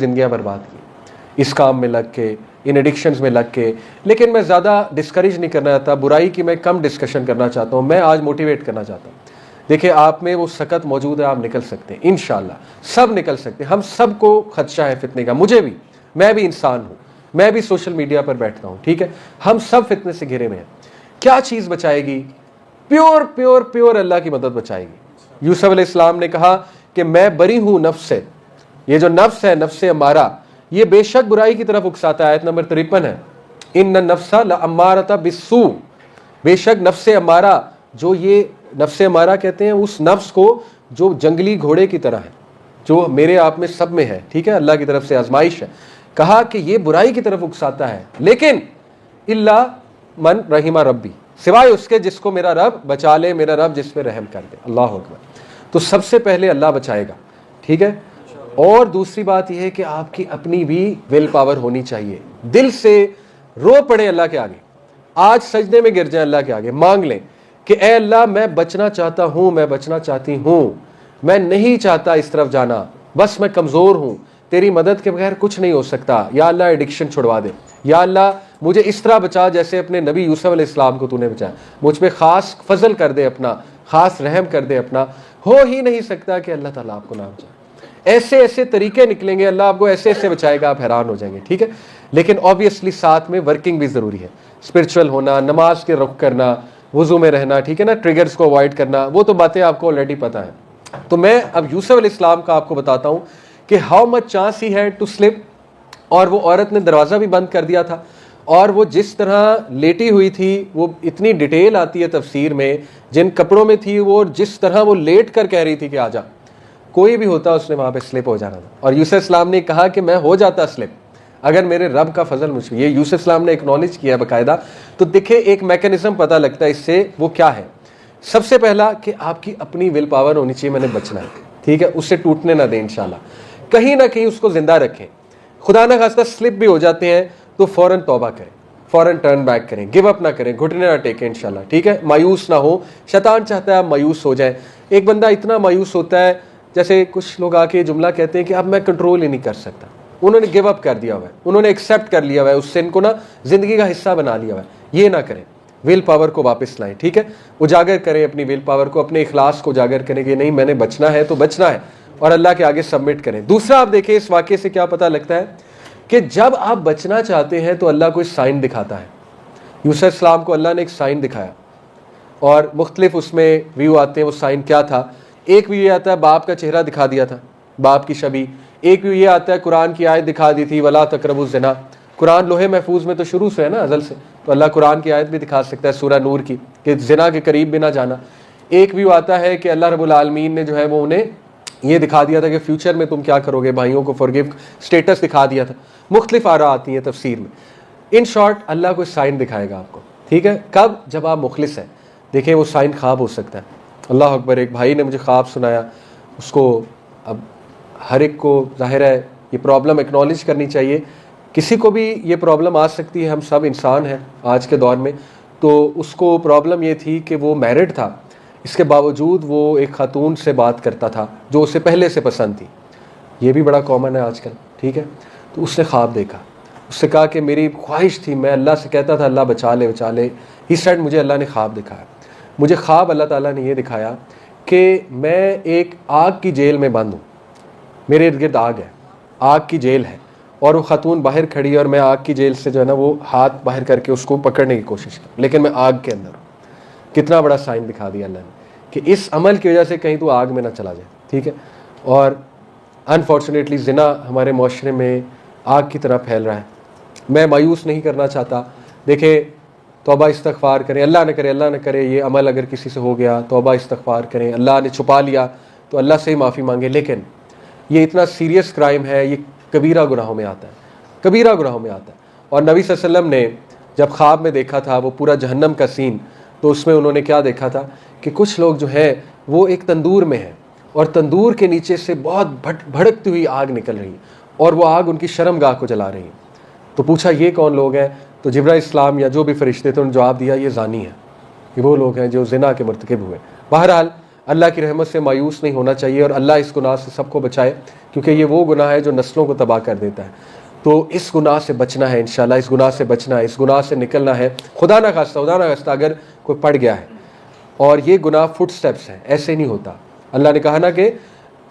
ज़िंदगियाँ बर्बाद की इस काम में लग के, इन एडिक्शंस में लग के। लेकिन मैं ज़्यादा डिस्करेज नहीं करना चाहता, बुराई की मैं कम डिस्कशन करना चाहता हूँ, मैं आज मोटिवेट करना चाहता हूँ। देखिए, आप में वो सकत मौजूद है, आप निकल सकते हैं इंशाल्लाह, सब निकल सकते हैं। हम सबको खदशा है फितने का, मुझे भी, मैं भी इंसान हूँ, मैं भी सोशल मीडिया पर बैठता हूँ, ठीक है। हम सब फितने से घिरे में हैं। क्या चीज़ बचाएगी? प्योर प्योर प्योर अल्लाह की मदद बचाएगी। यूसुफ अलैहिस्सलाम ने कहा कि मैं बरी हूँ नफ्स से। ये जो नफ्स है, नफ्स अम्मारा, ये बेशक बुराई की तरफ उकसाता है। आयत नंबर 53 है, इन्न नफ्सा लअम्मारता बिस्सू। बेशक नफ्स अम्मारा, जो ये नफ्स अम्मारा कहते हैं उस नफ्स को जो जंगली घोड़े की तरह है, जो मेरे आप में सब में है, ठीक है, अल्लाह की तरफ से आजमाइश है। कहा कि ये बुराई की तरफ उकसाता है, लेकिन इल्ला मन रहीमा रब्बी, सिवाय उसके जिसको मेरा रब बचा ले, मेरा रब जिस पे रहम कर दे। अल्लाह अकबर। तो सबसे पहले अल्लाह बचाएगा, ठीक है। और दूसरी बात यह है कि आपकी अपनी भी विल पावर होनी चाहिए। दिल से रो पड़े अल्लाह के आगे, आज सजदे में गिर जाए अल्लाह के आगे, मांग लें कि ए अल्लाह, मैं बचना चाहता हूं, मैं बचना चाहती हूं, मैं नहीं चाहता इस तरफ जाना, बस मैं कमज़ोर हूं, तेरी मदद के बगैर कुछ नहीं हो सकता। या अल्लाह एडिक्शन छुड़वा दे, या अल्लाह मुझे इस तरह बचा जैसे अपने नबी यूसुफ अलैहिस्सलाम को तूने बचाया, मुझ पे ख़ास फजल कर दे अपना, ख़ास रहम कर दे अपना। हो ही नहीं सकता कि अल्लाह ताला आपको ना बचाए। ऐसे ऐसे तरीके निकलेंगे, अल्लाह आपको ऐसे ऐसे बचाएगा, आप हैरान हो जाएंगे, ठीक है। लेकिन ऑब्वियसली साथ में वर्किंग भी ज़रूरी है, स्पिरिचुअल होना, नमाज के रुख करना, वुज़ू में रहना, ठीक है ना, ट्रिगर्स को अवॉइड करना, वो तो बातें आपको ऑलरेडी पता है। तो मैं अब यूसुफ अलैहिस्सलाम का आपको बताता हूँ कि how much chance he had to slip. और वो औरत ने दरवाज़ा भी बंद कर दिया था, और वो जिस तरह लेटी हुई थी, वो इतनी डिटेल आती है तफसीर में, जिन कपड़ों में थी वो, जिस तरह वो लेट कर कह रही थी कि आजा, कोई भी होता उसने वहाँ पे स्लिप हो जाना था। और यूसुफ अलैहिस्सलाम ने कहा कि मैं हो जाता स्लिप अगर मेरे रब का फजल मुझ पे। ये यूसुफ अलैहिस्सलाम ने एक्नॉलेज किया बाकायदा। तो देखिए, एक मैकेनिज्म पता लगता है इससे, वो क्या है? सबसे पहला कि आपकी अपनी विल पावर होनी चाहिए, मैंने बचना है, ठीक है, उससे टूटने ना दें इंशाल्लाह, कहीं ना कहीं उसको जिंदा रखें। खुदा ना खास्ता स्लिप भी हो जाते हैं तो फ़ौरन तौबा करें, फ़ौरन टर्न बैक करें, गिव अप ना करें, घुटने ना टेकें इंशाल्लाह, ठीक है। मायूस ना हो, शैतान चाहता है आप मायूस हो जाए। एक बंदा इतना मायूस होता है, जैसे कुछ लोग आके जुमला कहते हैं कि अब मैं कंट्रोल ही नहीं कर सकता। उन्होंने गिव अप कर दिया हुआ है, उन्होंने एक्सेप्ट कर लिया हुआ है, उससे इनको ना ज़िंदगी का हिस्सा बना लिया हुआ है। ये ना करें, विल पावर को वापस लाएं, ठीक है। उजागर करें अपनी विल पावर को, अपने इखलास को उजागर करें कि नहीं, मैंने बचना है तो बचना है, और अल्लाह के आगे सबमिट करें। दूसरा, आप देखें इस वाक़े से क्या पता लगता है कि जब आप बचना चाहते हैं तो अल्लाह कोई साइन दिखाता है। यूसुफ अलैहिस्सलाम को अल्लाह ने एक साइन दिखाया, और मुख्तलिफ उसमें व्यू आते हैं। वो साइन क्या था? एक व्यू ये आता है, बाप का चेहरा दिखा दिया था, बाप की छवि। एक व्यू ये आता है, कुरान की आयत दिखा दी थी, वला तकरबुज़ ज़िना। कुरान लोहे महफूज में तो शुरू से है ना, अज़ल से, तो अल्लाह कुरान की आयत भी दिखा सकता है, सूरह नूर की, कि ज़िना के करीब भी ना जाना। एक व्यू आता है कि अल्लाह रब्बुल आलमीन ने जो है वो उन्हें ये दिखा दिया था कि फ्यूचर में तुम क्या करोगे, भाइयों को फॉरगिव, स्टेटस दिखा दिया था। मुख्तलिफ आरा आती हैं तफसीर में। इन शॉर्ट, अल्लाह कोई साइन दिखाएगा आपको, ठीक है। कब? जब आप मुखलिस हैं। देखिए, वो साइन ख्वाब हो सकता है। अल्लाह अकबर। एक भाई ने मुझे ख्वाब सुनाया, उसको, अब हर एक को जाहिर है ये प्रॉब्लम एक्नॉलेज करनी चाहिए, किसी को भी ये प्रॉब्लम आ सकती है, हम सब इंसान हैं आज के दौर में। तो उसको प्रॉब्लम ये थी कि वो मैरिड था, इसके बावजूद वो एक खातून से बात करता था जो उसे पहले से पसंद थी। ये भी बड़ा कॉमन है आजकल, ठीक है। तो उसने ख्वाब देखा, उससे कहा कि मेरी ख्वाहिश थी, मैं अल्लाह से कहता था अल्लाह बचा ले बचा ले। ही सेड मुझे अल्लाह ने ख्वाब दिखाया, मुझे ख्वाब अल्लाह ताला ने ये दिखाया कि मैं एक आग की जेल में बंद हूँ, मेरे इर्द गिर्द आग है, आग की जेल है, और वो खातून बाहर खड़ी है, और मैं आग की जेल से जो है ना वो हाथ बाहर करके उसको पकड़ने की कोशिश की, लेकिन मैं आग के अंदर हूँ। कितना बड़ा साइन दिखा दिया अल्लाह ने कि इस अमल की वजह से कहीं तो आग में ना चला जाए, ठीक है। और अनफॉर्चुनेटली ज़िना हमारे माशरे में आग की तरह फैल रहा है। मैं मायूस नहीं करना चाहता। देखे, तौबा इस्तग़फ़ार करें, अल्लाह न करे ये अमल अगर किसी से हो गया, तौबा इस्तग़फ़ार करें, अल्लाह ने छुपा लिया तो अल्लाह से ही माफ़ी मांगे। लेकिन ये इतना सीरियस क्राइम है, ये कबीरा गुनाहों में आता है, कबीरा गुनाहों में आता है। और नबी सल्लल्लाहु अलैहि वसल्लम ने जब ख्वाब में देखा था वो पूरा जहन्नम का सीन, तो उसमें उन्होंने क्या देखा था कि कुछ लोग जो है वो एक तंदूर में हैं, और तंदूर के नीचे से बहुत भड़कती हुई आग निकल रही है, और वो आग उनकी शर्मगाह को जला रही है। तो पूछा ये कौन लोग हैं? तो जिब्राइल इस्लाम या जो भी फरिश्ते थे उन्होंने जवाब दिया ये ज़ानी है, ये वो लोग हैं जो ज़िना के मर्तकब हुए। बहरहाल, अल्लाह की रहमत से मायूस नहीं होना चाहिए, और अल्लाह इस गुनाह से सबको बचाए क्योंकि ये वो गुनाह है जो नस्लों को तबाह कर देता है। तो इस गुनाह से बचना है इंशाल्लाह, इस गुनाह से बचना है, इस गुनाह से निकलना है। खुदा ना खास्ता अगर कोई पड़ गया है और ये गुनाह फुट स्टेप्स है, ऐसे नहीं होता। अल्लाह ने कहा ना कि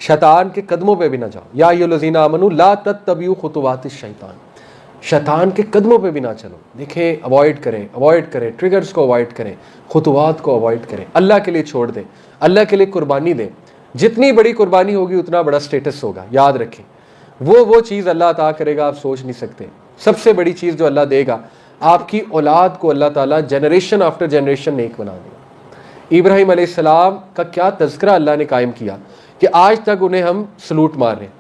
शैतान के कदमों पे भी ना जाओ, या अय्युहल्लज़ीना आमनू ला तत्तबिऊ खुतुवातिश शैतान, शैतान के कदमों पे भी ना चलो। देखें, अवॉइड करें, ट्रिगर्स को अवॉइड करें, खुतुवात को अवॉइड करें, अल्लाह के लिए छोड़ दें, अल्लाह के लिए कुर्बानी दें। जितनी बड़ी कुर्बानी होगी उतना बड़ा स्टेटस होगा, याद रखें। वो चीज़ अल्लाह अता करेगा आप सोच नहीं सकते। सबसे बड़ी चीज़ जो अल्लाह देगा, आपकी औलाद को अल्लाह ताला जनरेशन आफ्टर जनरेशन नेक बना देगा। इब्राहीम अलैहिस्सलाम का क्या तज़किरा अल्लाह ने कायम किया कि आज तक उन्हें हम सलूट मार रहे हैं।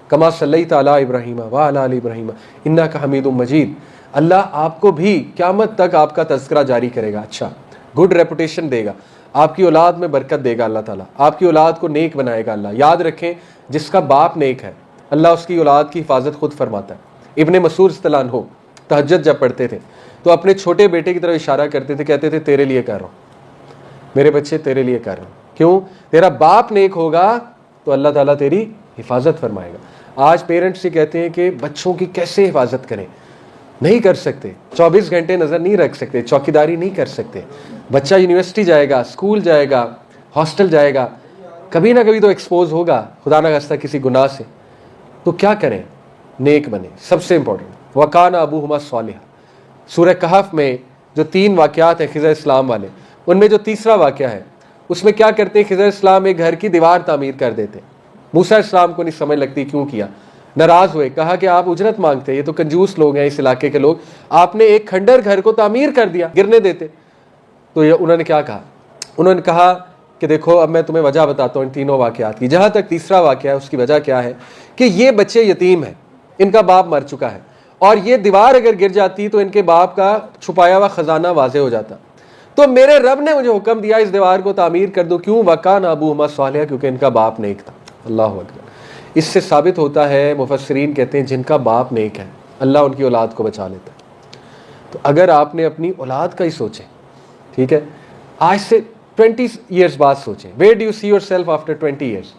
कमा सल्लैता अला इब्राहीम व अला आलि इब्राहीम इन्नका हमीदुम मजीद। अल्लाह आपको भी क़यामत तक आपका तज़किरा जारी करेगा, अच्छा गुड रेपुटेशन देगा, आपकी औलाद में बरकत देगा अल्लाह ताला, आपकी औलाद को नेक बनाएगा अल्लाह। याद रखें, जिसका बाप नेक है अल्लाह उसकी औलाद की हिफाजत खुद फरमाता है। इब्ने मसूद रज़ियल्लाहु अन्हु तहज्जुद जब पढ़ते थे तो अपने छोटे बेटे की तरफ इशारा करते थे, कहते थे तेरे लिए कर रहा हूँ, मेरे बच्चे तेरे लिए कर रहा हूँ। क्यों? तेरा बाप नेक होगा तो अल्लाह ताला तेरी हिफाजत फरमाएगा। आज पेरेंट्स से कहते हैं कि बच्चों की कैसे हिफाजत करें, नहीं कर सकते, 24 घंटे नज़र नहीं रख सकते, चौकीदारी नहीं कर सकते। बच्चा यूनिवर्सिटी जाएगा, स्कूल जाएगा, हॉस्टल जाएगा, कभी ना कभी तो एक्सपोज होगा खुदा ना खास्ता किसी गुनाह से। तो क्या करें? नेक बने, सबसे इंपॉर्टेंट। वकाना अबूहुमा सालिहा, सूरह कहफ में जो 3 वाक़यात हैं खिज़र इस्लाम वाले, उनमें जो तीसरा वाक़या है उसमें क्या करते हैं, खिज़र इस्लाम एक घर की दीवार तामीर कर देते। मूसा इस्लाम को नहीं समझ लगती क्यों किया, नाराज़ हुए, कहा कि आप उजरत मांगते हैं, ये तो कंजूस लोग हैं इस इलाके के लोग, आपने एक खंडर घर को तामीर कर दिया, गिरने देते। तो ये उन्होंने क्या कहा, उन्होंने कहा कि देखो अब मैं तुम्हें वजह बताता हूँ इन तीनों वाक़यात की। जहाँ तक तीसरा वाक़या है उसकी वजह क्या है कि ये बच्चे यतीम हैं, इनका बाप मर चुका है, और ये दीवार अगर गिर जाती तो इनके बाप का छुपाया हुआ ख़जाना वाज़े हो जाता। तो मेरे रब ने मुझे हुक्म दिया इस दीवार को तामीर कर दो। क्यों? वकाना अबूहुमा सालिहा, क्योंकि इनका बाप नेक था। अल्लाह अकबर। इससे साबित होता है, मुफस्सिरीन कहते हैं जिनका बाप नेक है अल्लाह उनकी औलाद को बचा लेता है। तो अगर आपने अपनी औलाद का ही सोचें, ठीक है, आज से 20 ईयर्स बाद सोचें, where do you see yourself after 20 years,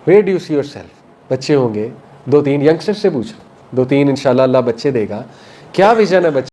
where do you see yourself. बच्चे होंगे 2-3, यंगस्टर से पूछो, 2-3 इंशाल्लाह अल्लाह बच्चे देगा, क्या विजन है बच्चे